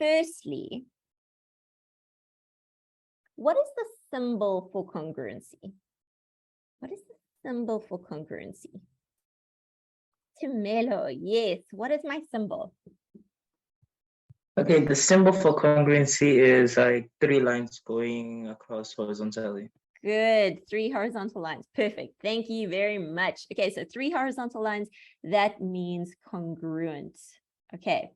firstly, what is the symbol for congruency? What is the symbol for congruency? Tumelo, yes. What is my symbol? Okay, the symbol for congruency is like 3 lines going across horizontally. Good. 3 horizontal lines. Perfect. Thank you very much. Okay, so 3 horizontal lines, that means congruent. Okay.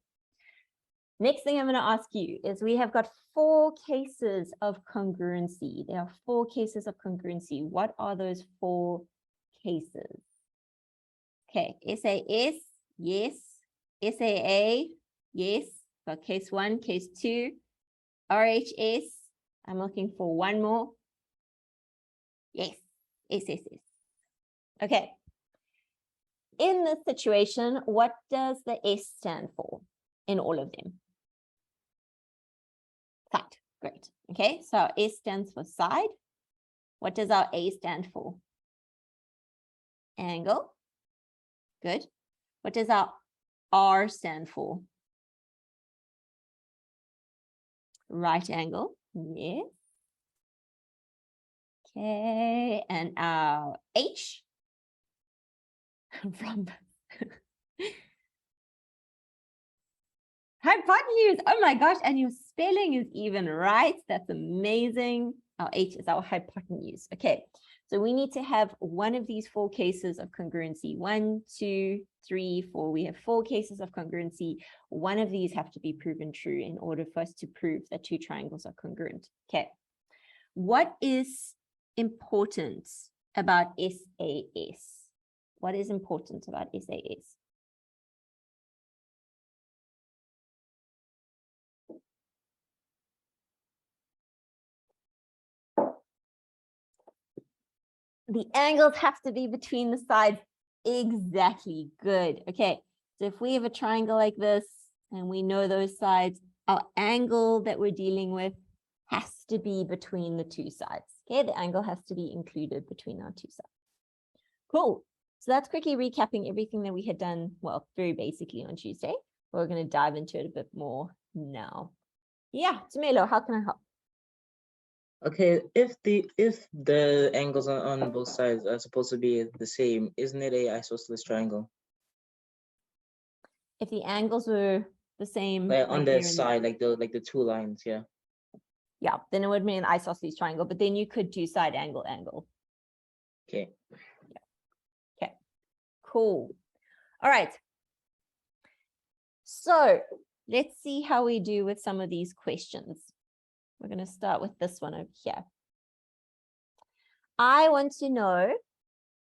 Next thing I'm going to ask you is we have got 4 cases of congruency. There are 4 cases of congruency. What are those 4 cases? Okay, SAS, yes. SAA, yes. So case 1, case 2. RHS, I'm looking for one more. Yes, SSS. Okay. In this situation, what does the S stand for in all of them? Side. Great. Okay, so our S stands for side. What does our A stand for? Angle. Good. What does our R stand for? Right angle. Yes. Okay, and our H from hypotenuse. Oh my gosh, and your spelling is even right. That's amazing. Our H is our hypotenuse. Okay, so we need to have one of these 4 cases of congruency. 1, 2, 3, 4. We have 4 cases of congruency. One of these have to be proven true in order for us to prove that 2 triangles are congruent. Okay, what is important about SAS? What is important about SAS? The angles have to be between the sides. Exactly. Good. Okay. So if we have a triangle like this and we know those sides, our angle that we're dealing with has to be between the 2 sides. Okay. The angle has to be included between our 2 sides. Cool. So that's quickly recapping everything that we had done, well, very basically on Tuesday. We're going to dive into it a bit more now. Yeah. Tumelo, how can I help? Okay, if the angles on both sides are supposed to be the same, isn't it a isosceles triangle? If the angles were the same, Like on the here side, like the 2 lines, yeah. Yeah, then it would be an isosceles triangle, but then you could do side angle, angle. Okay. Yeah. Okay, cool. All right. So let's see how we do with some of these questions. We're going to start with this one over here. I want to know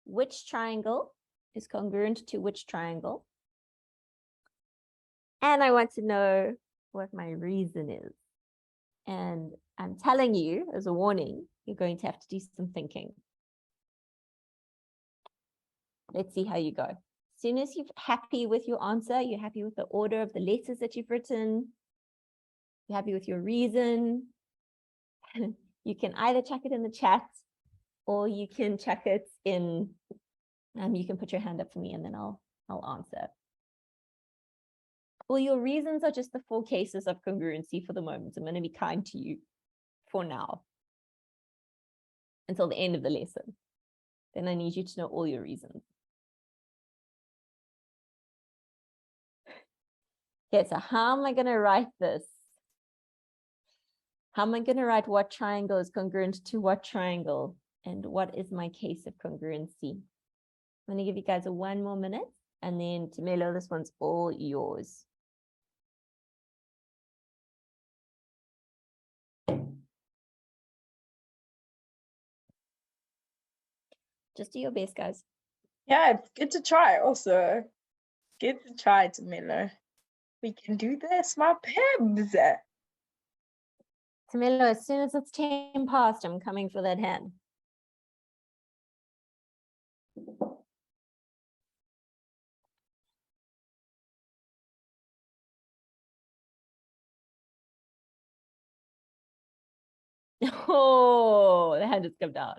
which triangle is congruent to which triangle. And I want to know what my reason is. And I'm telling you, as a warning, you're going to have to do some thinking. Let's see how you go. As soon as you're happy with your answer, you're happy with the order of the letters that you've written, you're happy with your reason, you can either chuck it in the chat or you can chuck it in, you can put your hand up for me and then I'll answer. Well, your reasons are just the 4 cases of congruency for the moment. I'm going to be kind to you for now until the end of the lesson. Then I need you to know all your reasons. Okay, so how am I going to write this? How am I going to write what triangle is congruent to what triangle? And what is my case of congruency? I'm going to give you guys 1 more minute. And then Tumelo, this one's all yours. Just do your best, guys. Yeah, it's good to try also. Good to try, Tumelo. We can do this, my pibs. Tumelo, as soon as it's 10 past, I'm coming for that hand. Oh, the hand has come down.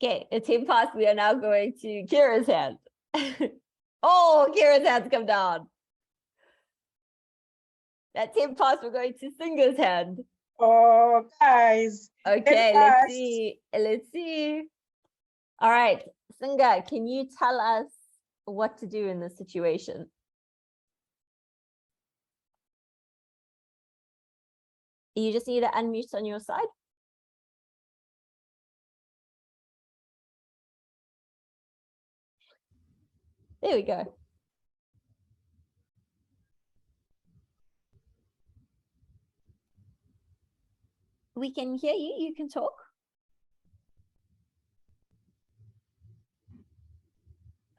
Okay, it's 10 past. We are now going to Kira's hand. Oh, Kira's hand's come down. That 10 pass, we're going to Singa's hand. Oh, guys. Okay, fast. let's see. Let's see. All right, Singa, can you tell us what to do in this situation? You just need to unmute on your side. There we go. We can hear you. You can talk.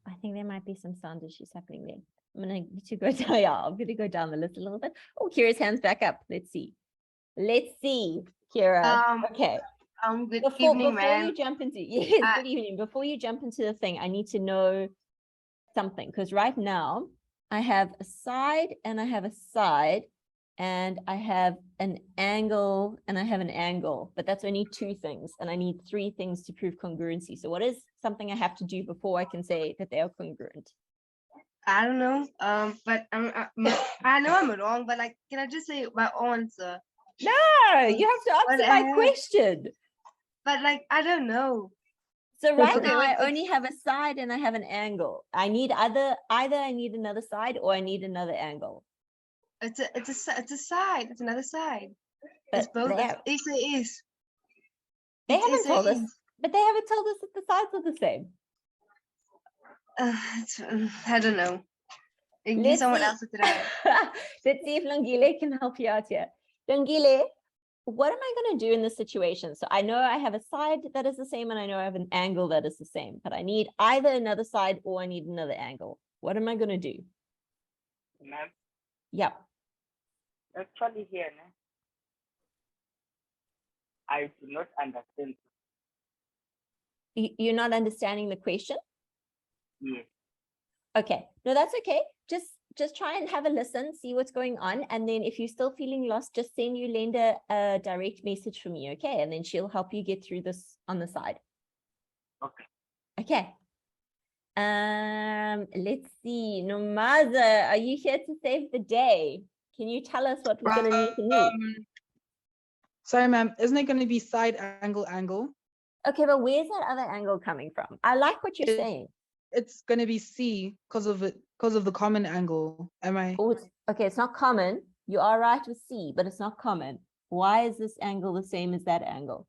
I think there might be some sound issues happening there. I'm going to go down. Yeah, I'm going to go down the list a little bit. Oh, Kira's hand's back up. Let's see. Let's see, Kira. Okay. Good Before evening, ma'am. you jump into good evening. Before you jump into the thing, I need to know something, because right now I have a side and I have a side and I have an angle and I have an angle, but that's only two things and I need three things to prove congruency. So what is something I have to do before I can say that they are congruent? I don't know. But I know I'm wrong, but like, can I just say my answer? No, you have to answer my question. But like, I don't know. So right Okay, now I wait. only have a side and I have an angle. I need either I need another side or I need another angle. It's a side. It's another side. But It's both. they have- It is. They It's haven't told us, is. but they haven't told us that the sides are the same. I don't know. Give Let's someone see. else to try. Let's see if Lungile can help you out here. Lungile, what am I going to do in this situation? So I know I have a side that is the same and I know I have an angle that is the same, but I need either another side or I need another angle. What am I going to do? Ma'am, Yeah. actually here, I do not understand. You're not understanding the question? Yes. Okay. No, that's okay. Just try and have a listen, see what's going on. And then if you're still feeling lost, just send Yolanda a direct message from you. Okay. And then she'll help you get through this on the side. Okay. Okay. Let's see. Nomaza, are you here to save the day? Can you tell us what we're going to need to need? Sorry, ma'am. Isn't it going to be side angle angle? Okay, but where's that other angle coming from? I like what you're saying. It's going to be C because of the common angle. Am I? Oh, okay, it's not common. You are right with C, but it's not common. Why is this angle the same as that angle?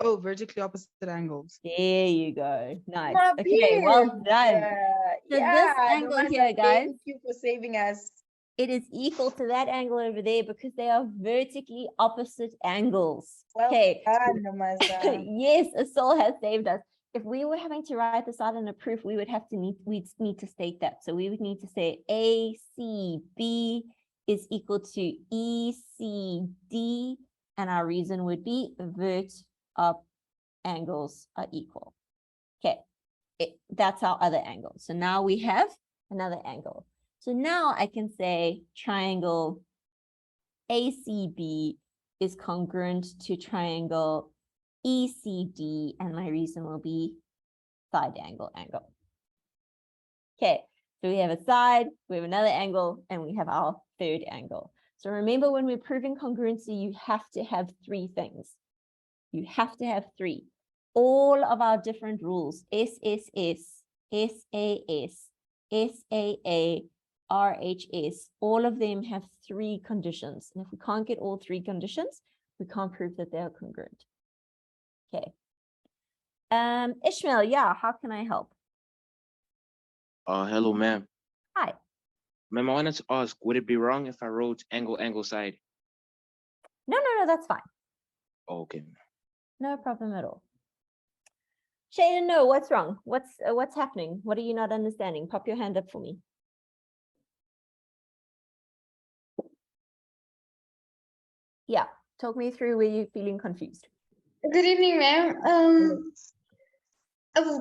Oh, vertically opposite angles. There you go. Nice. My Okay, well babe. done. So this angle Nomaza, here, guys, thank you for saving us. it is equal to that angle over there because they are vertically opposite angles. Well Okay. done, Nomaza. Yes, a soul has saved us. If we were having to write this out in a proof, we would have to we'd need to state that. So we would need to say ACB is equal to ECD, and our reason would be vert up angles are equal. Okay, that's our other angle. So now we have another angle. So now I can say triangle ACB is congruent to triangle ECD, and my reason will be side angle. Okay, so we have a side, we have another angle, and we have our third angle. So remember, when we're proving congruency, you have to have three things. You have to have three. All of our different rules, SSS, SAS, SAA, RHS, all of them have three conditions. And if we can't get all three conditions, we can't prove that they are congruent. Okay. Ishmael, yeah, how can I help? Hello, ma'am. Hi. Ma'am, I wanted to ask, would it be wrong if I wrote angle side? No, that's fine. Oh, okay. No problem at all. Shaden, no, what's wrong? What's happening? What are you not understanding? Pop your hand up for me. Yeah, talk me through where you're feeling confused. Good evening, ma'am.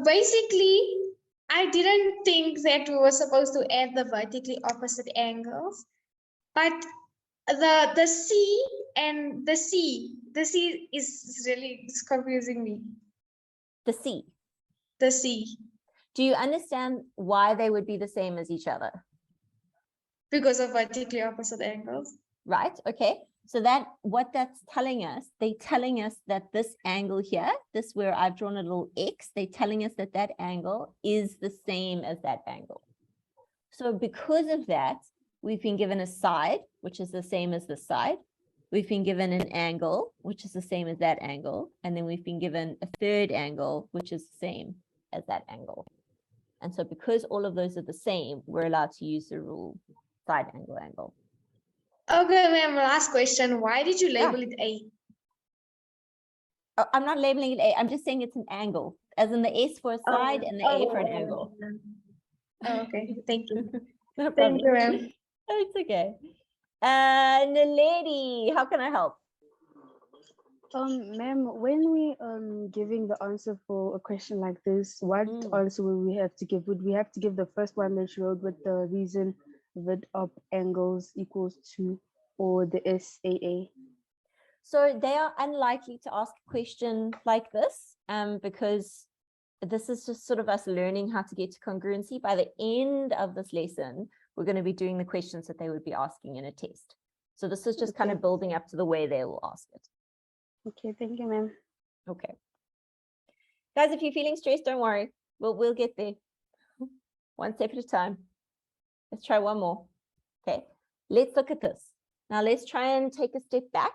Basically, I didn't think that we were supposed to add the vertically opposite angles, but the C and the C is really confusing me. The C. The C, Do you understand why they would be the same as each other? because of vertically opposite angles. right? Okay, so that what that's telling us, they're telling us that this angle here, this where I've drawn a little X, they're telling us that that angle is the same as that angle. So because of that, we've been given a side, which is the same as the side. We've been given an angle, which is the same as that angle. And then we've been given a third angle, which is the same as that angle. And so because all of those are the same, we're allowed to use the rule side angle angle. Okay, ma'am, last question. Why did you Yeah. label it A? Oh, I'm not labeling it A, I'm just saying it's an angle, as in the S for a side and the A for an angle. Oh, okay, thank you. No Thank you, problem. ma'am. It's okay. Naledi, how can I help? Ma'am, when we giving the answer for a question like this, what answer will we have to give? Would we have to give the first one that you wrote with the reason width of angles equals to, or the SAA? So they are unlikely to ask a question like this, because this is just sort of us learning how to get to congruency. By the end of this lesson, we're going to be doing the questions that they would be asking in a test. So this is just kind of building up to the way they will ask it. Okay, thank you, ma'am. Okay. Guys, if you're feeling stressed, don't worry. We'll get there. One step at a time. Let's try one more. Okay, let's look at this. Now let's try and take a step back.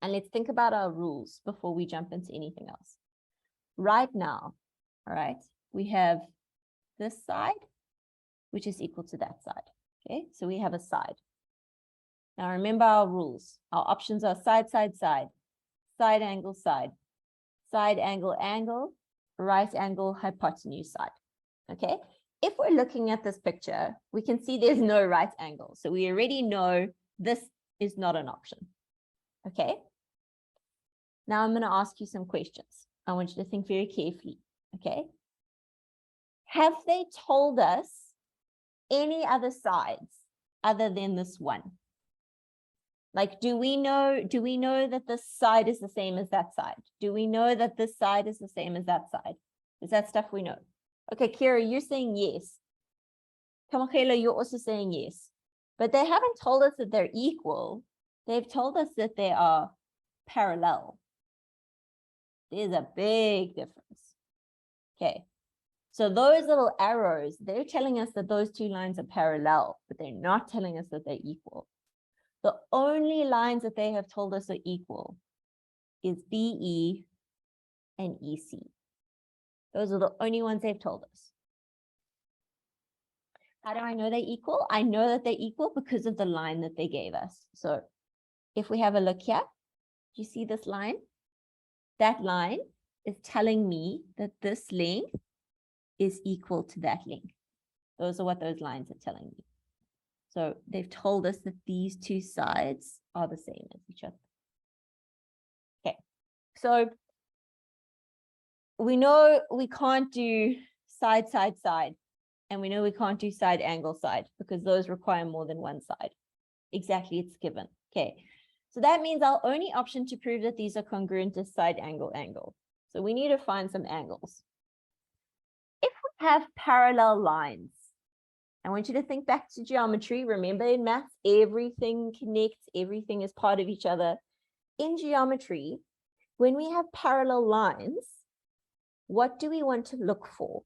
And let's think about our rules before we jump into anything else. Right now, all right, we have this side, which is equal to that side. Okay, so we have a side. Now remember our rules. Our options are side, side, side, side angle, side angle, angle, right angle, hypotenuse, side. Okay, if we're looking at this picture, we can see there's no right angle. So we already know this is not an option. Okay. Now I'm going to ask you some questions. I want you to think very carefully. Okay. Have they told us any other sides other than this one? Like, do we know that this side is the same as that side? Do we know that this side is the same as that side? Is that stuff we know? Okay, Kira, you're saying yes. Kamakela, you're also saying yes. But they haven't told us that they're equal. They've told us that they are parallel. There's a big difference. Okay, so those little arrows, they're telling us that those two lines are parallel, but they're not telling us that they're equal. The only lines that they have told us are equal is BE and EC. Those are the only ones they've told us. How do I know they're equal? I know that they're equal because of the line that they gave us. So if we have a look here, do you see this line? That line is telling me that this length is equal to that length. Those are what those lines are telling me. So they've told us that these two sides are the same as each other. Okay, so we know we can't do side, side, side. And we know we can't do side, angle, side, because those require more than one side. Exactly, it's given. Okay, so that means our only option to prove that these are congruent is side, angle, angle. So we need to find some angles. If we have parallel lines, I want you to think back to geometry. Remember, in maths, everything connects, everything is part of each other. In geometry, when we have parallel lines, what do we want to look for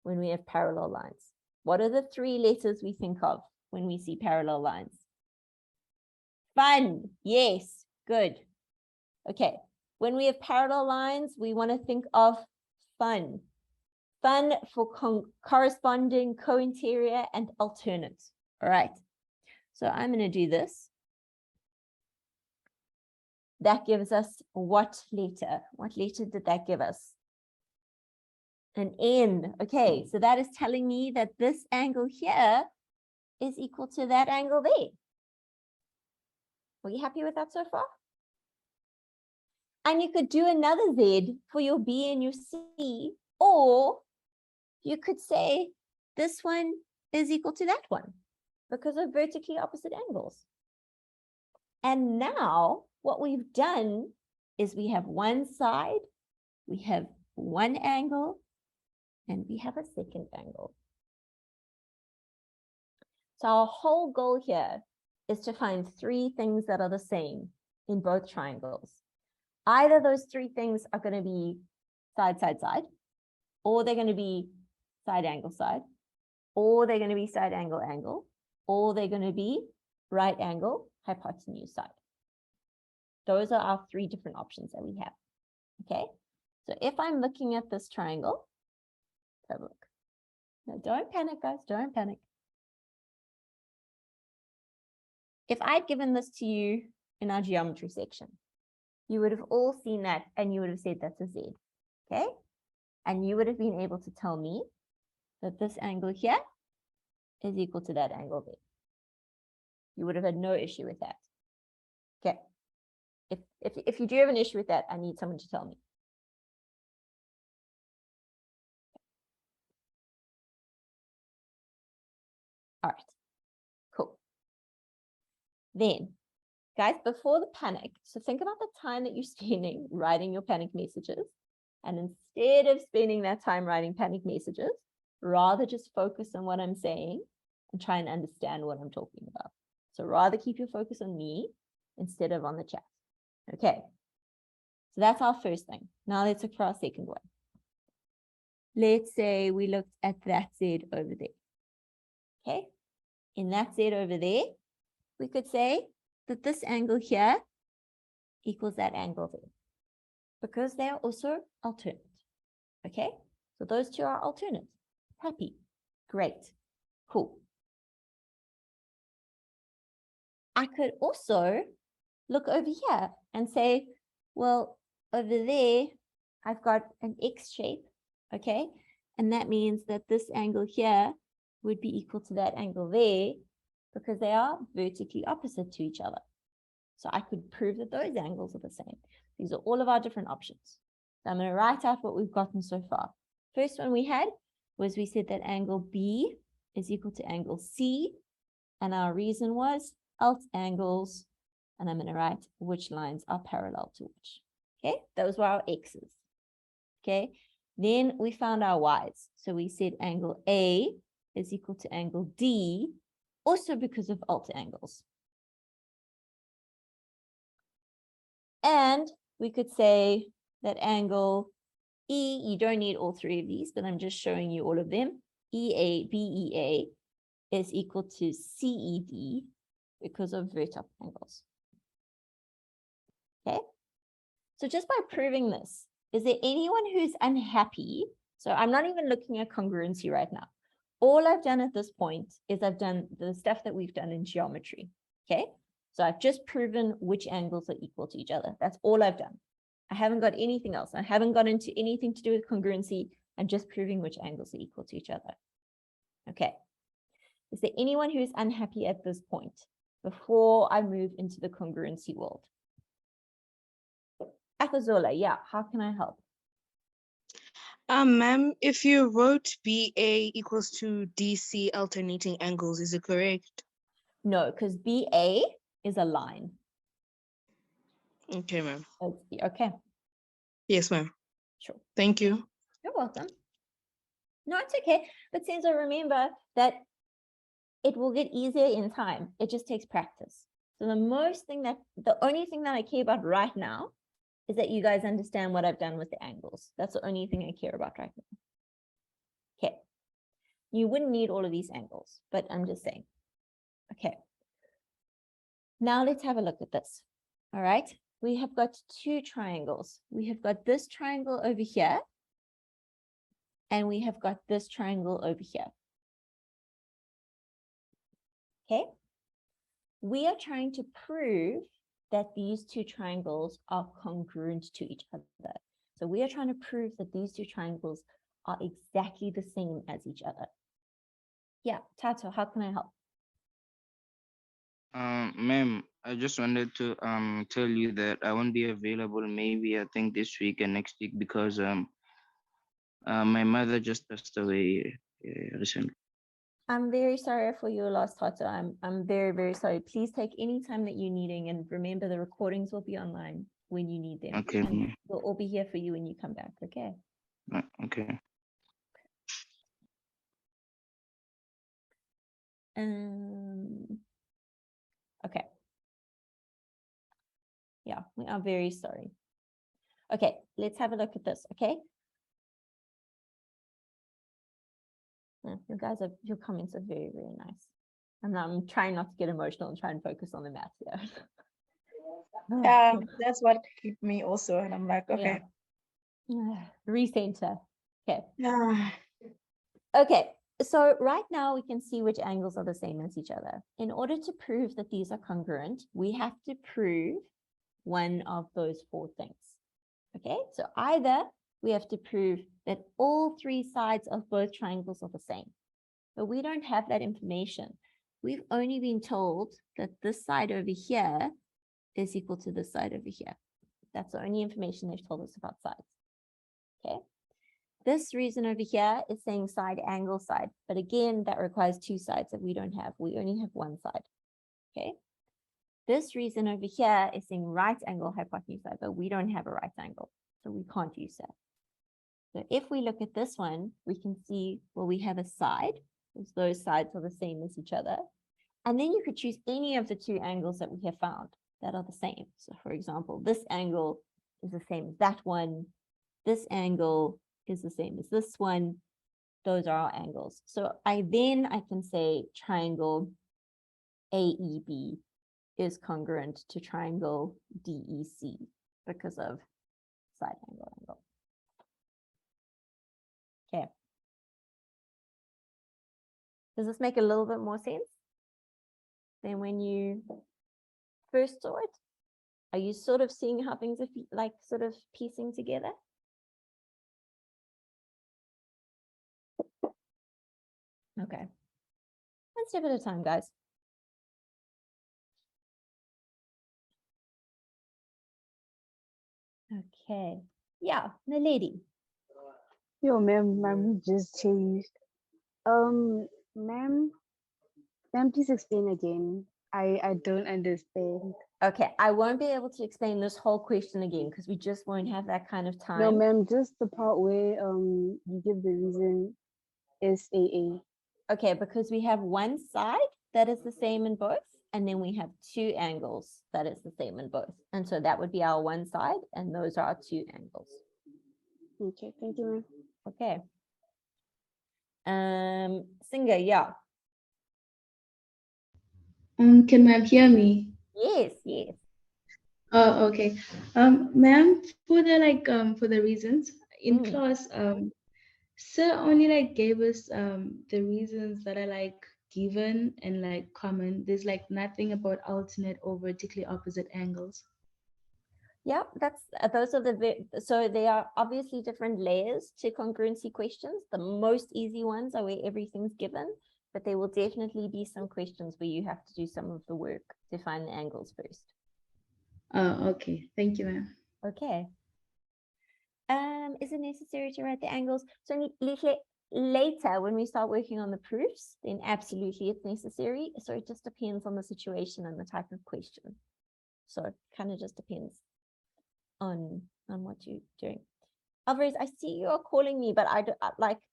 when we have parallel lines? What are the three letters we think of when we see parallel lines? Fun, yes, good. Okay, when we have parallel lines, we want to think of fun. Fun for corresponding, co-interior, and alternate. All right, so I'm going to do this. That gives us what letter? What letter did that give us? An N. Okay, so that is telling me that this angle here is equal to that angle there. Are you happy with that so far? And you could do another Z for your B and your C, or you could say this one is equal to that one because of vertically opposite angles. And now what we've done is we have one side, we have one angle, and we have a second angle. So our whole goal here is to find 3 things that are the same in both triangles. Either those 3 things are going to be side, side, side, or they're going to be side, angle, side, or they're going to be side, angle, angle, or they're going to be right angle, hypotenuse, side. Those are our 3 different options that we have. Okay, so if I'm looking at this triangle, let's have a look. No, don't panic, guys, don't panic. If I'd given this to you in our geometry section, you would have all seen that and you would have said that's a Z, okay? And you would have been able to tell me that this angle here is equal to that angle there. You would have had no issue with that. Okay. If you do have an issue with that, I need someone to tell me. All right, cool. Then, guys, before the panic, so think about the time that you're spending writing your panic messages. And instead of spending that time writing panic messages, rather just focus on what I'm saying and try and understand what I'm talking about. So rather keep your focus on me instead of on the chat. Okay, so that's our first thing. Now let's look for our second one. Let's say we looked at that Z over there. Okay, in that Z over there, we could say that this angle here equals that angle there, because they are also alternate. Okay, so those 2 are alternate. Happy, great, cool. I could also look over here and say, well, over there, I've got an X shape, okay? And that means that this angle here would be equal to that angle there because they are vertically opposite to each other. So I could prove that those angles are the same. These are all of our different options. So I'm going to write out what we've gotten so far. First one we had was we said that angle B is equal to angle C. And our reason was alt angles. And I'm going to write which lines are parallel to which. Okay, those were our X's. Okay, then we found our Y's. So we said angle A is equal to angle D, also because of alt angles. And we could say that angle E, you don't need all 3 of these, but I'm just showing you all of them. BEA is equal to CED because of vertical angles. Okay, so just by proving this, is there anyone who's unhappy? So I'm not even looking at congruency right now. All I've done at this point is I've done the stuff that we've done in geometry. Okay, so I've just proven which angles are equal to each other. That's all I've done. I haven't got anything else. I haven't got into anything to do with congruency. I'm just proving which angles are equal to each other. Okay, is there anyone who's unhappy at this point before I move into the congruency world? Akazola, yeah, how can I help? Ma'am, if you wrote BA equals to DC alternating angles, is it correct? No, because BA is a line. Okay, ma'am. Okay, Yes, ma'am. sure. Thank you. You're welcome. No, it's okay. But since I remember that it will get easier in time, it just takes practice. So the only thing that I care about right now is that you guys understand what I've done with the angles. That's the only thing I care about right now. Okay. You wouldn't need all of these angles, but I'm just saying. Okay. Now let's have a look at this. All right. We have got 2 triangles. We have got this triangle over here. And we have got this triangle over here. Okay. We are trying to prove that these 2 triangles are congruent to each other. So we are trying to prove that these 2 triangles are exactly the same as each other. Yeah, Tato, how can I help? Ma'am, I just wanted to tell you that I won't be available maybe I think this week and next week because my mother just passed away recently. I'm very sorry for your loss, Tato. I'm very, very sorry. Please take any time that you're needing, and remember the recordings will be online when you need them. Okay. And we'll all be here for you when you come back, okay? Okay. Okay. Yeah, we are very sorry. Okay, let's have a look at this, okay? Your comments are very, very nice. I'm trying not to get emotional and try and focus on the math here. Yeah, that's what hit me also. And I'm like, okay. Yeah. Recenter. Okay. Yeah. Okay, so right now we can see which angles are the same as each other. In order to prove that these are congruent, we have to prove one of those four things. Okay, so either we have to prove that all three sides of both triangles are the same, but we don't have that information. We've only been told that this side over here is equal to this side over here. That's the only information they've told us about sides. Okay. This reason over here is saying side angle side, but again, that requires two sides that we don't have. We only have one side. Okay. This reason over here is saying right angle hypotenuse side, but we don't have a right angle, so we can't use that. So if we look at this one, we can see, well, we have a side, because those sides are the same as each other. And then you could choose any of the two angles that we have found that are the same. So for example, this angle is the same as that one. This angle is the same as this one. Those are our angles. So I can say triangle AEB is congruent to triangle DEC because of side angle. Okay. Does this make a little bit more sense than when you first saw it? Are you sort of seeing how things are like sort of piecing together? Okay. One step at a time, guys. Okay. Yeah, the lady. Yo, ma'am, we just changed. Ma'am, please explain again. I don't understand. Okay, I won't be able to explain this whole question again because we just won't have that kind of time. No, ma'am, just the part where you give the reason SAA. Okay, because we have one side that is the same in both, and then we have two angles that is the same in both. And so that would be our one side, and those are our two angles. Okay, thank you, ma'am. Okay. Singer, yeah. Can ma'am hear me? Yes, yes. Oh, okay. Ma'am, for the reasons in class, sir only gave us the reasons that are given and common. There's nothing about alternate or vertically opposite angles. Yeah, those are so they are obviously different layers to congruency questions. The most easy ones are where everything's given, but there will definitely be some questions where you have to do some of the work to find the angles first. Okay. Thank you, ma'am. Okay. Is it necessary to write the angles? So later, when we start working on the proofs, then absolutely it's necessary. So it just depends on the situation and the type of question. So it kind of just depends on what you're doing. Alvarez, I see you are calling me, but I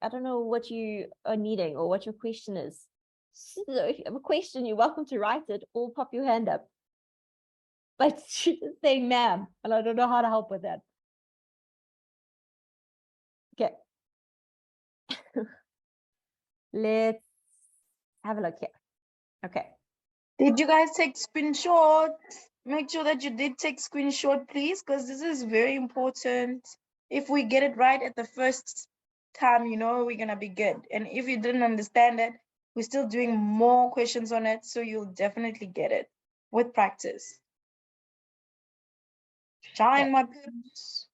don't know what you are needing or what your question is. So if you have a question, you're welcome to write it or pop your hand up. But she's just saying ma'am, and I don't know how to help with that. Okay. Let's have a look here. Okay. Did you guys take screenshots? Make sure that you did take screenshot, please, because this is very important. If we get it right at the first time, we're gonna be good. And if you didn't understand it, we're still doing more questions on it, so you'll definitely get it with practice. Shine, my pips.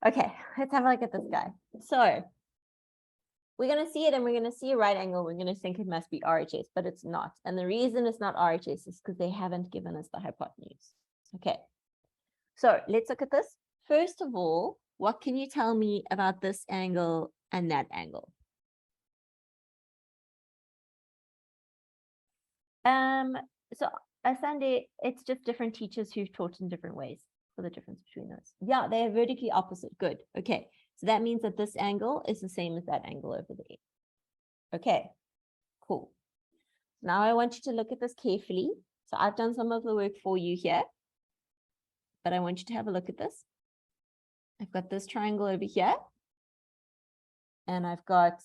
Okay, let's have a look at this guy. So we're going to see it and we're going to see a right angle. We're going to think it must be RHS, but it's not. And the reason it's not RHS is because they haven't given us the hypotenuse. Okay, so let's look at this. First of all, what can you tell me about this angle and that angle? So Asande, it's just different teachers who've taught in different ways for the difference between those. Yeah, they are vertically opposite. Good. Okay. So that means that this angle is the same as that angle over there. Okay, cool. Now I want you to look at this carefully. So I've done some of the work for you here, but I want you to have a look at this. I've got this triangle over here, and I've got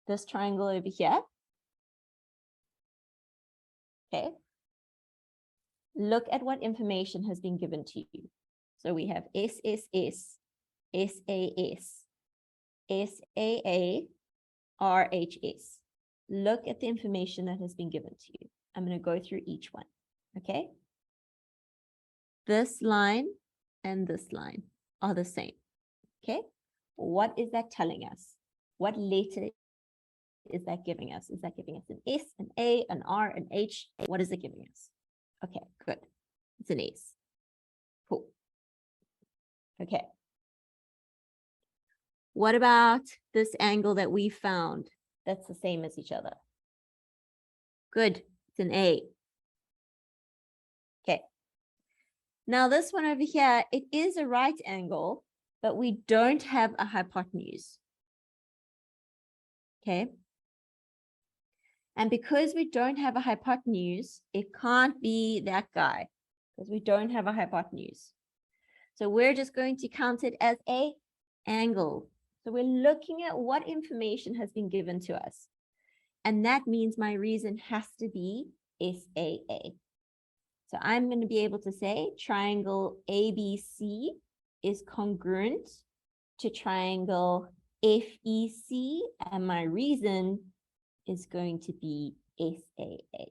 this triangle over here. Okay. Look at what information has been given to you. So we have SSS, SAS, SAA, RHS. Look at the information that has been given to you. I'm going to go through each one. Okay. This line and this line are the same. Okay. What is that telling us? What letter is that giving us? Is that giving us an S, an A, an R, an H? What is it giving us? Okay, good. It's an S. Cool. Okay. What about this angle that we found that's the same as each other? Good. It's an A. Okay. Now this one over here, it is a right angle, but we don't have a hypotenuse. Okay. And because we don't have a hypotenuse, it can't be that guy because we don't have a hypotenuse. So we're just going to count it as a angle. So we're looking at what information has been given to us. And that means my reason has to be SAA. So I'm going to be able to say triangle ABC is congruent to triangle FEC, and my reason is going to be SAA.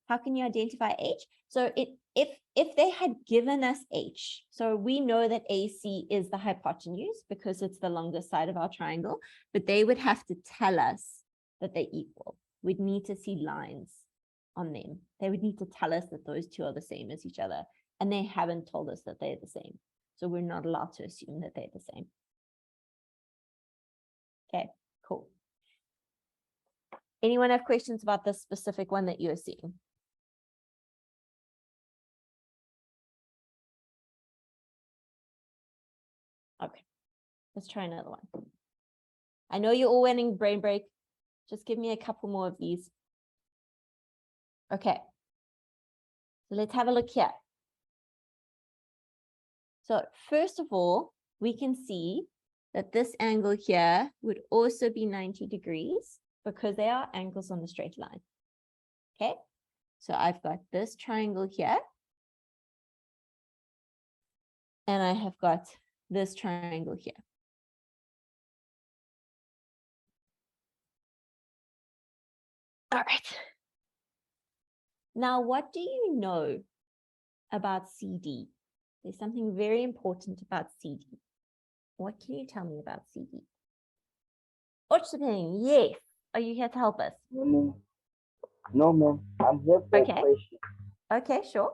How can you identify H? So if they had given us H, so we know that AC is the hypotenuse because it's the longest side of our triangle, but they would have to tell us that they're equal. We'd need to see lines on them. They would need to tell us that those two are the same as each other, and they haven't told us that they're the same. So we're not allowed to assume that they're the same. Okay, cool. Anyone have questions about this specific one that you're seeing? Okay, let's try another one. I know you're all wanting brain break. Just give me a couple more of these. Okay, so let's have a look here. So first of all, we can see that this angle here would also be 90 degrees because they are angles on the straight line. Okay, so I've got this triangle here, and I have got this triangle here. All right. Now, what do you know about CD? There's something very important about CD. What can you tell me about CD? Ochaping, yes. Are you here to help us? No, ma'am. I'm here for a question. Okay, sure.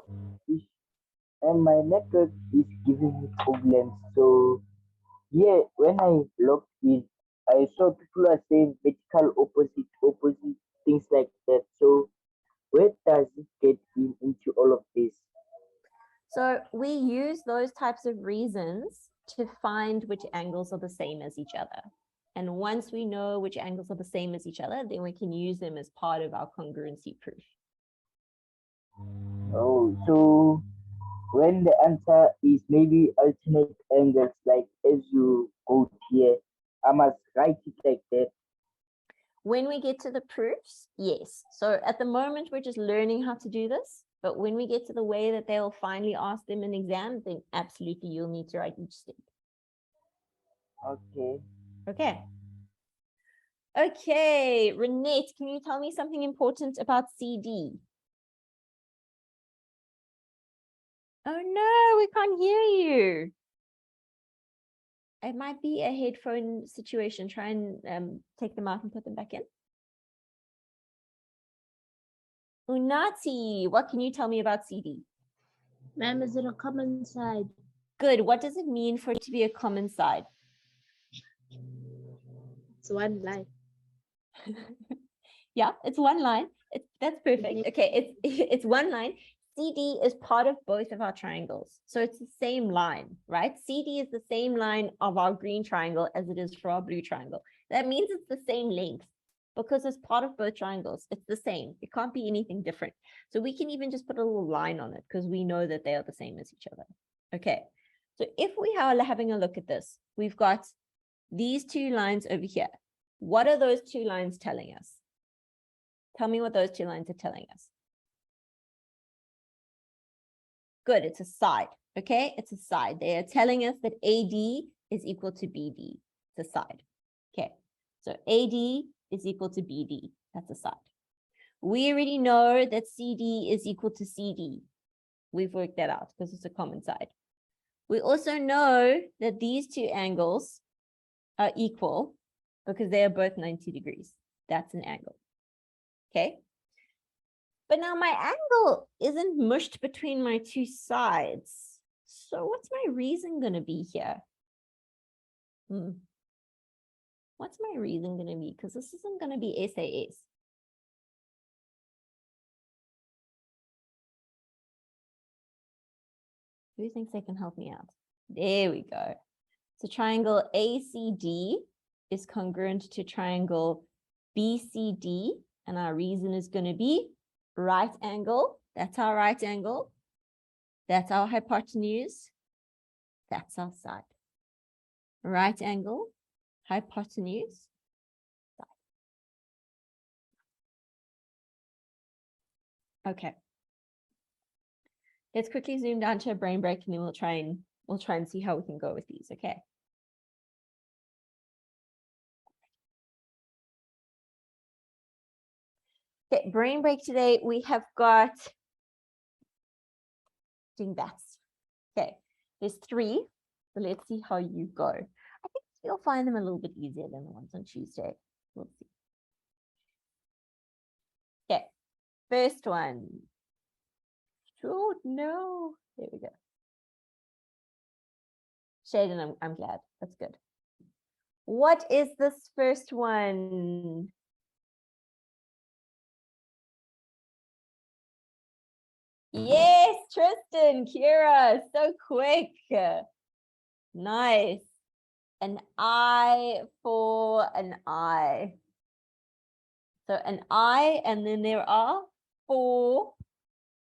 And my network is giving me problems. So, yeah, when I logged in, I saw people are saying vertical opposite, things like that. So, where does it get into all of this? So we use those types of reasons to find which angles are the same as each other. And once we know which angles are the same as each other, then we can use them as part of our congruency proof. Oh, so when the answer is maybe alternate angles, like as you go here, I must write it like that. When we get to the proofs, yes. So at the moment, we're just learning how to do this. But when we get to the way that they'll finally ask them in exam, then absolutely you'll need to write each step. Okay. Okay. Okay, Renette, can you tell me something important about CD? Oh no, we can't hear you. It might be a headphone situation. Try and take them out and put them back in. Unati, what can you tell me about CD? Ma'am, is it a common side? Good. What does it mean for it to be a common side? It's one line. Yeah, it's one line. That's perfect. Okay, it's one line. CD is part of both of our triangles. So it's the same line, right? CD is the same line of our green triangle as it is for our blue triangle. That means it's the same length because it's part of both triangles. It's the same. It can't be anything different. So we can even just put a little line on it because we know that they are the same as each other. Okay. So if we are having a look at this, we've got these two lines over here. What are those two lines telling us? Tell me what those two lines are telling us. Good, it's a side, okay? It's a side. They are telling us that AD is equal to BD. It's a side, okay? So AD is equal to BD, that's a side. We already know that CD is equal to CD. We've worked that out because it's a common side. We also know that these two angles are equal because they are both 90 degrees. That's an angle, okay? But now my angle isn't mushed between my two sides. So what's my reason going to be here? What's my reason going to be? Because this isn't going to be SAS. Who thinks they can help me out? There we go. So triangle ACD is congruent to triangle BCD. And our reason is going to be right angle. That's our right angle. That's our hypotenuse. That's our side. Right angle, hypotenuse, side. Okay. Let's quickly zoom down to a brain break and then we'll try and see how we can go with these, okay? Okay, brain break today, we have got dingbats. Okay, there's 3, so let's see how you go. I think you'll find them a little bit easier than the ones on Tuesday. We'll see. Okay, first one. Oh, no. There we go. Shaden, I'm glad. That's good. What is this first one? Yes, Tristan, Kira, so quick. Nice. An eye for an eye. So an eye, and then there are 4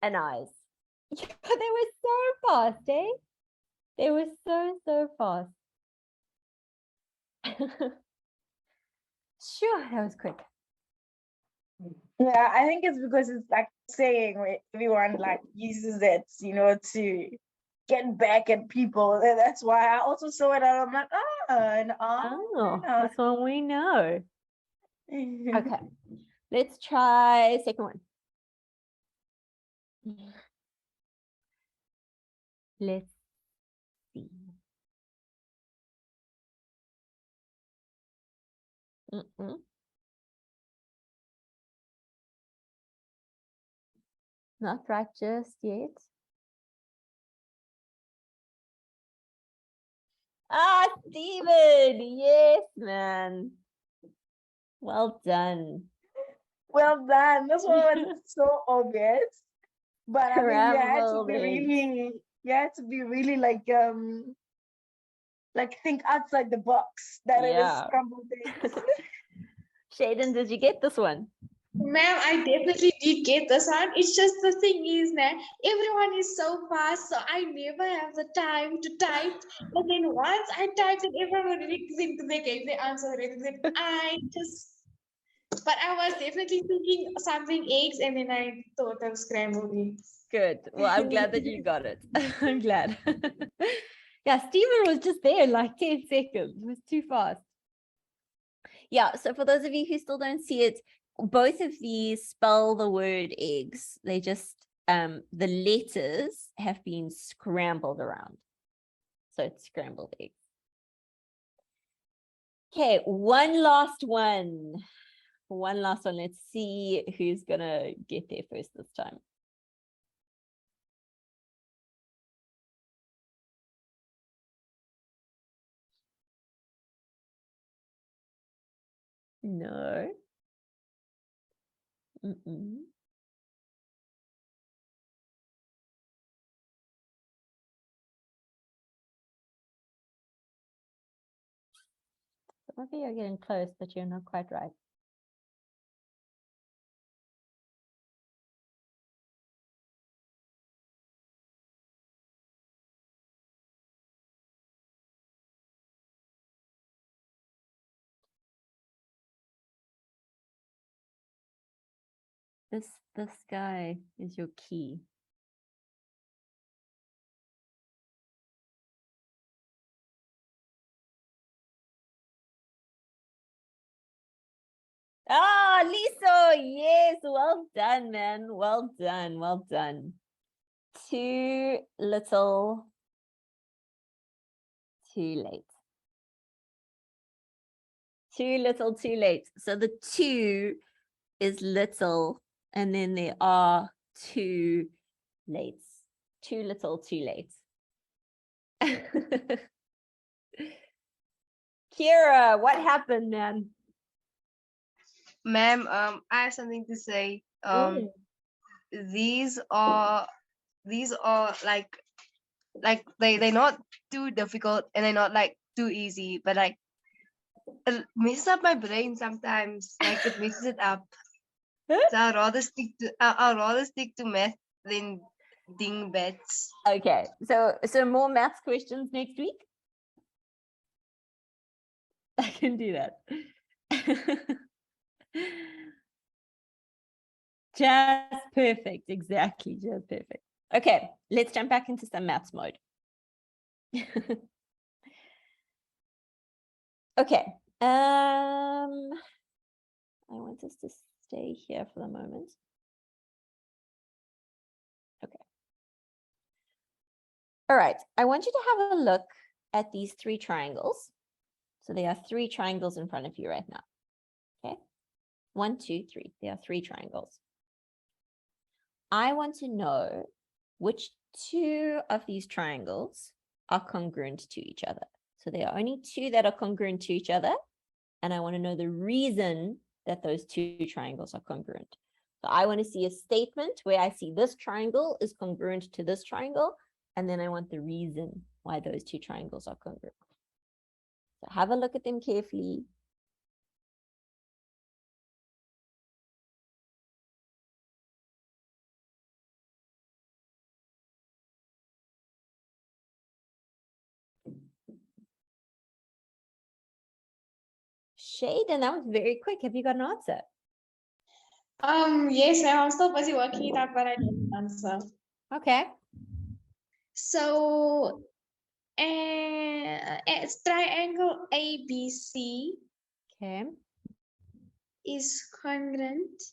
an eyes. They were so fast, eh? They were so fast. Sure, that was quick. Yeah, I think it's because it's like saying where everyone like uses it, you know, to get back at people. And that's why I also saw it and I'm like, Oh, that's what we know. Okay, let's try second one. Let's see. Not right just yet. Ah, Steven, yes, man. Well done. Well done. This one was so obvious. But I mean, you had to Scrambled be eggs. really like think outside the box that it is Yeah. scrambled eggs. Shaden, did you get this one? Ma'am, I definitely did get this one. It's just the thing is that everyone is so fast, so I never have the time to type. But then once I typed it, everyone already they gave the answer already. Then but I was definitely thinking something eggs, and then I thought of scrambled eggs. Good. Well, I'm glad that you got it. I'm glad. Yeah, Steven was just there in like 10 seconds. It was too fast. Yeah, so for those of you who still don't see it, both of these spell the word eggs. They just, the letters have been scrambled around. So it's scrambled eggs. Okay, one last one. One last one. Let's see who's gonna get there first this time. No. Some of you are getting close, but you're not quite right. This guy is your key. Ah, Liso, yes, well done, man. Well done, well done. Too little, too late. Too little, too late. So the two is little, and then there are too late. Too little, too late. Kira, what happened, man? Ma'am, I have something to say. These are like they're not too difficult and they're not like too easy, but like it messes up my brain sometimes. Like it messes it up. So I'll rather stick to math than dingbats. Okay, so more maths questions next week. I can do that. Just perfect, exactly, just perfect. Okay, let's jump back into some maths mode. Okay, I want us to stay here for the moment. Okay. All right, I want you to have a look at these three triangles. So there are three triangles in front of you right now. Okay, 1, 2, 3. There are three triangles. I want to know which two of these triangles are congruent to each other. So there are only two that are congruent to each other. And I want to know the reason that those two triangles are congruent. So I want to see a statement where I see this triangle is congruent to this triangle. And then I want the reason why those two triangles are congruent. So have a look at them carefully. Shade, and that was very quick. Have you got an answer? Yes, I'm still busy working it out, but I didn't answer. Okay. So, it's triangle ABC. Okay. Is congruent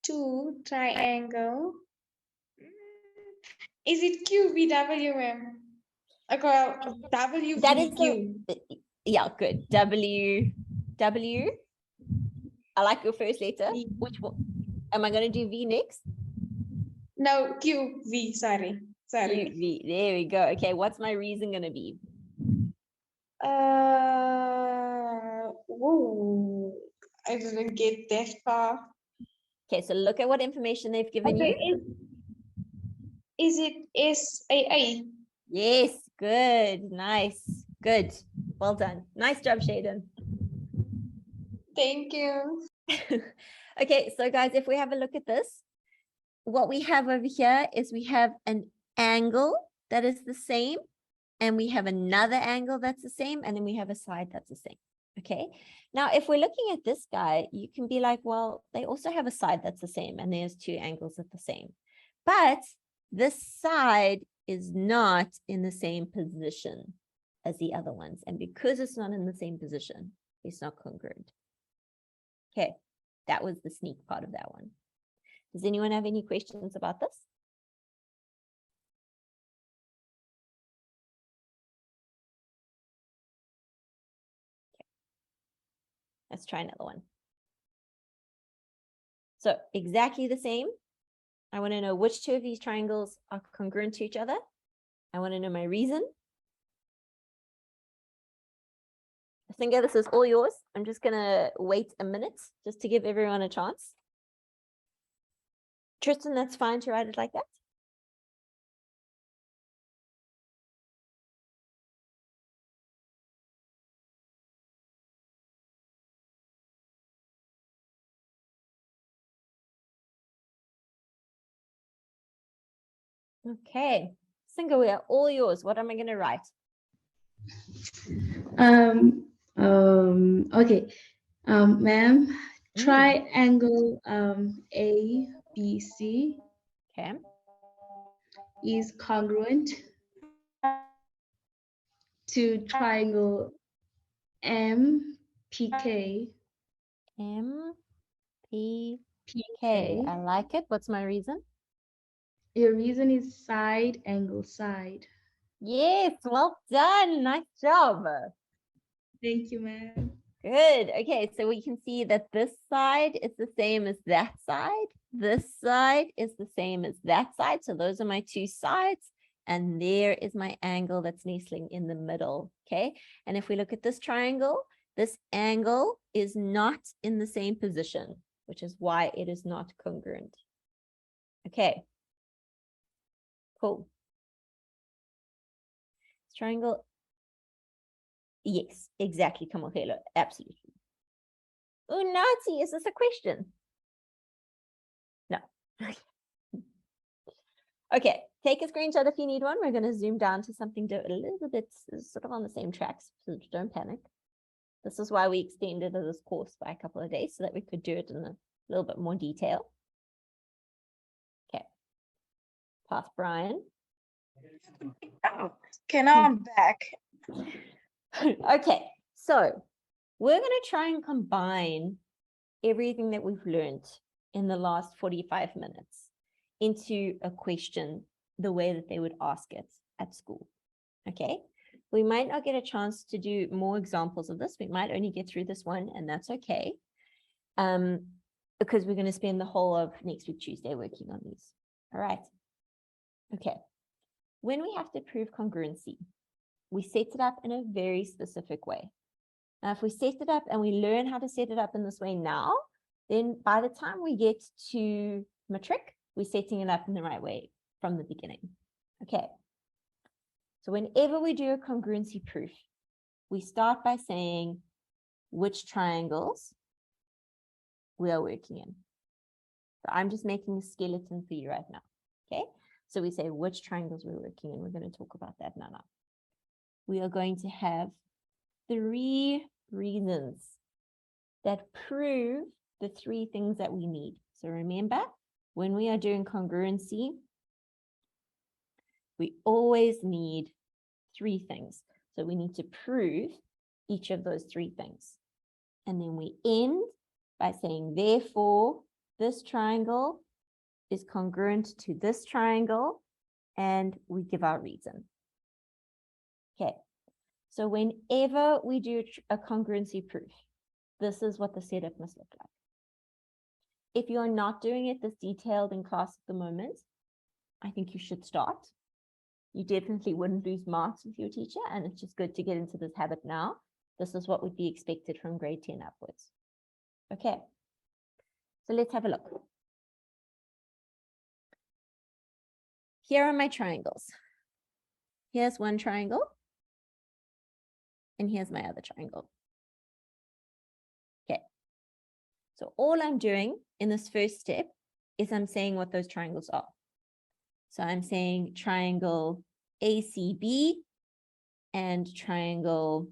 to triangle. Is it QVW, ma'am? Okay, WVQ. That is yeah, good. W. I like your first letter. Which one? Am I going to do V next? No, QV. Sorry. QV. There we go. Okay, what's my reason going to be? Whoa, I didn't get that far. Okay, so look at what information they've given you. Is it SAA? Yes, good, nice, good. Well done. Nice job, Shaden. Thank you. Okay, so guys, if we have a look at this, what we have over here is we have an angle that is the same, and we have another angle that's the same, and then we have a side that's the same. Okay, now if we're looking at this guy, you can be like, well, they also have a side that's the same, and there's two angles that are the same. But this side is not in the same position as the other ones. And because it's not in the same position, it's not congruent. Okay, that was the sneak part of that one. Does anyone have any questions about this? Okay. Let's try another one. So exactly the same. I want to know which two of these triangles are congruent to each other. I want to know my reason. Singa, this is all yours. I'm just going to wait a minute just to give everyone a chance. Tristan, that's fine to write it like that. Okay, Singa, we are all yours. What am I going to write? Okay. Ma'am, triangle ABC Okay. is congruent to triangle MPK. MPK. I like it. What's my reason? Your reason is side angle side. Yes, well done. Nice job. Thank you, ma'am. Good. Okay, so we can see that this side is the same as that side. This side is the same as that side. So those are my two sides. And there is my angle that's nestling in the middle. Okay. And if we look at this triangle, this angle is not in the same position, which is why it is not congruent. Okay. Cool. This triangle. Yes, exactly. Kamogelo. Absolutely. Oh, Nati, is this a question? No. Okay, take a screenshot if you need one. We're going to zoom down to something a little bit sort of on the same tracks, so don't panic. This is why we extended this course by a couple of days so that we could do it in a little bit more detail. Okay. Pass Brian. Okay, now I'm back. Okay, so we're going to try and combine everything that we've learned in the last 45 minutes into a question the way that they would ask it at school. Okay, we might not get a chance to do more examples of this. We might only get through this one, and that's okay, because we're going to spend the whole of next week Tuesday working on these. All right. Okay, when we have to prove congruency, we set it up in a very specific way. Now, if we set it up and we learn how to set it up in this way now, then by the time we get to matric, we're setting it up in the right way from the beginning. Okay. So whenever we do a congruency proof, we start by saying which triangles we are working in. So I'm just making a skeleton for you right now. Okay. So we say which triangles we're working in. We're going to talk about that now. We are going to have 3 reasons that prove the 3 things that we need. So remember, when we are doing congruency, we always need 3 things. So we need to prove each of those 3 things. And then we end by saying, therefore, this triangle is congruent to this triangle, and we give our reason. Okay. So whenever we do a congruency proof, this is what the setup must look like. If you're not doing it this detailed in class at the moment, I think you should start. You definitely wouldn't lose marks with your teacher, and it's just good to get into this habit now. This is what would be expected from grade 10 upwards. Okay, so let's have a look. Here are my triangles. Here's one triangle, and here's my other triangle. Okay, so all I'm doing in this first step is I'm saying what those triangles are. So I'm saying triangle ACB and triangle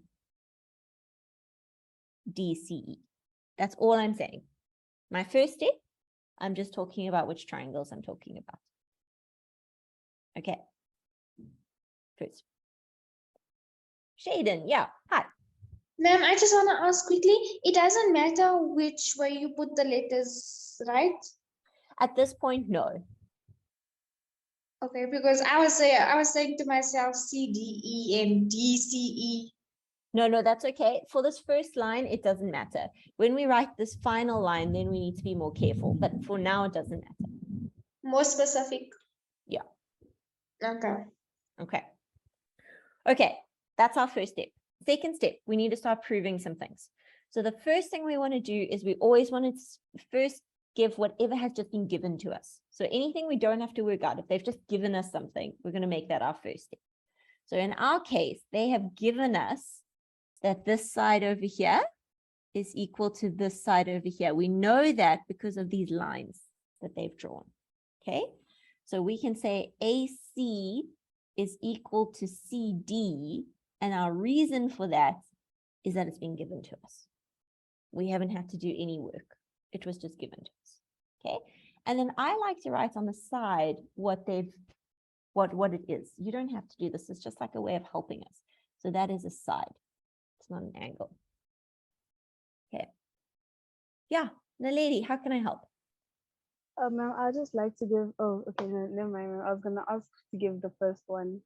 DCE. That's all I'm saying. My first step, I'm just talking about which triangles I'm talking about. Okay. First. Shaden, yeah, hi. Ma'am, I just want to ask quickly, it doesn't matter which way you put the letters, right? At this point, no. Okay, because I was saying to myself CDE and DCE. No, that's okay. For this first line, it doesn't matter. When we write this final line, then we need to be more careful. But for now, it doesn't matter. More specific. Yeah. Okay. Okay. Okay, that's our first step. Second step, we need to start proving some things. So the first thing we want to do is we always want to first give whatever has just been given to us. So anything we don't have to work out, if they've just given us something, we're going to make that our first step. So in our case, they have given us that this side over here is equal to this side over here. We know that because of these lines that they've drawn. Okay, So we can say AC is equal to CD, and our reason for that is that it's been given to us. We haven't had to do any work. It was just given to us. Okay. And then I like to write on the side what it is. You don't have to do this. It's just like a way of helping us. So that is a side. It's not an angle. Okay. Yeah, Naledi, how can I help? Ma'am, I'd just like to give, oh, okay, no, never mind, ma'am. I was gonna ask to give the first one.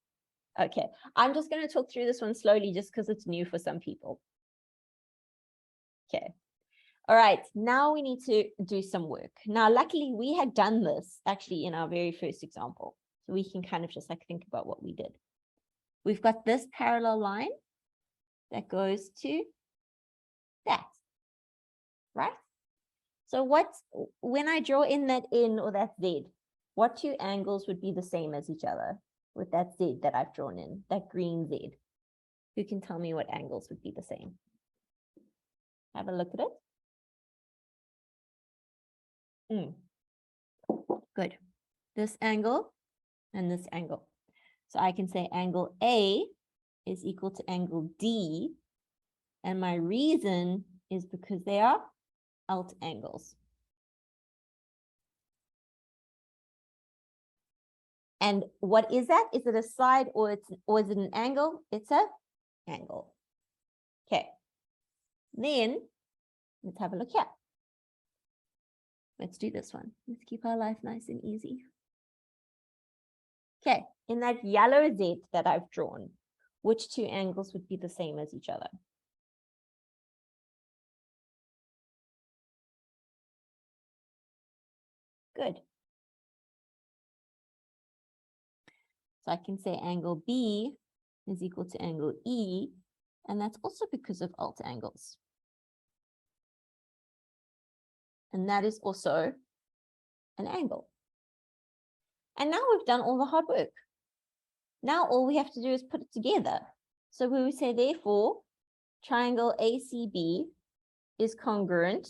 Okay, I'm just going to talk through this one slowly just because it's new for some people. Okay. All right, now we need to do some work. Now, luckily, we had done this actually in our very first example. So we can kind of just like think about what we did. We've got this parallel line that goes to that, right? So when I draw in that N or that Z, what two angles would be the same as each other with that Z that I've drawn in, that green Z? Who can tell me what angles would be the same? Have a look at it. Good. This angle and this angle. So I can say angle A is equal to angle D. And my reason is because they are alt angles. And what is that? Is it a side or is it an angle? It's a angle. Okay. Then let's have a look here. Let's do this one. Let's keep our life nice and easy. Okay, in that yellow Z that I've drawn, which two angles would be the same as each other? Good. So I can say angle B is equal to angle E, and that's also because of alt angles. And that is also an angle. And now we've done all the hard work. Now all we have to do is put it together. So we would say, therefore, triangle ACB is congruent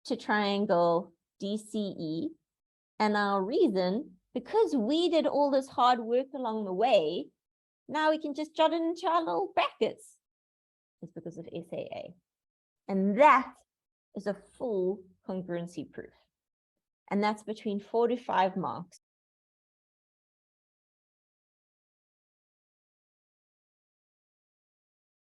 to triangle DCE. And our reason, because we did all this hard work along the way, now we can just jot it into our little brackets. It's because of SAA. And that is a full congruency proof. And that's between 4 to 5 marks.